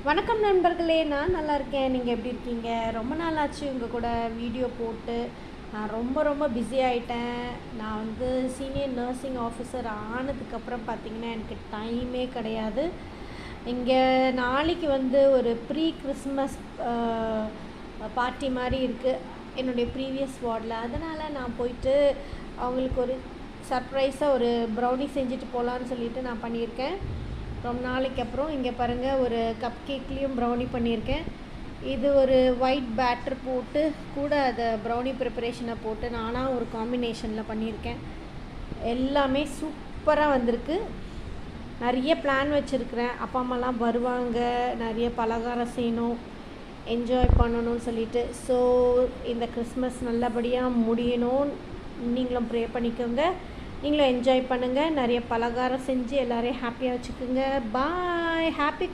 வணக்கம் நண்பர்களே, நான் நல்லா இருக்கேன். நீங்கள் எப்படி இருக்கீங்க? ரொம்ப நாள் ஆச்சு உங்கள் கூட வீடியோ போட்டு. நான் ரொம்ப ரொம்ப பிஸி ஆகிட்டேன். நான் சீனியர் நர்சிங் ஆஃபீஸர் ஆனதுக்கப்புறம் பார்த்திங்கன்னா எனக்கு டைமே கிடையாது. இங்கே நாளைக்கு ஒரு ப்ரீ கிறிஸ்மஸ் பார்ட்டி மாதிரி இருக்குது என்னுடைய ப்ரீவியஸ் வார்டில். அதனால் நான் போயிட்டு அவங்களுக்கு ஒரு சர்ப்ரைஸாக ஒரு ப்ரௌனி செஞ்சுட்டு போகலான்னு சொல்லிட்டு நான் பண்ணியிருக்கேன். ரொம்ப நாளைக்கு அப்புறம் இங்கே பாருங்கள், ஒரு கப் கேக்லேயும் ப்ரௌனி பண்ணியிருக்கேன். இது ஒரு ஒயிட் பேட்டர் போட்டு கூட அதை ப்ரௌனி ப்ரிப்பரேஷனை போட்டு நானாக ஒரு காம்பினேஷனில் பண்ணியிருக்கேன். எல்லாமே சூப்பராக வந்திருக்கு. நிறைய பிளான் வச்சுருக்கிறேன். அப்பா அம்மாலாம் வருவாங்க, நிறைய பலகாரம் செய்யணும், என்ஜாய் பண்ணணும்னு சொல்லிட்டு. ஸோ இந்த கிறிஸ்மஸ் நல்லபடியாக முடியணும். நீங்களும் ப்ரே பண்ணிக்கோங்க, நீங்களும் என்ஜாய் பண்ணுங்கள், நிறைய பலகாரம் செஞ்சு எல்லோரையும் ஹாப்பியாக வச்சுக்கோங்க. பாய், ஹாப்பி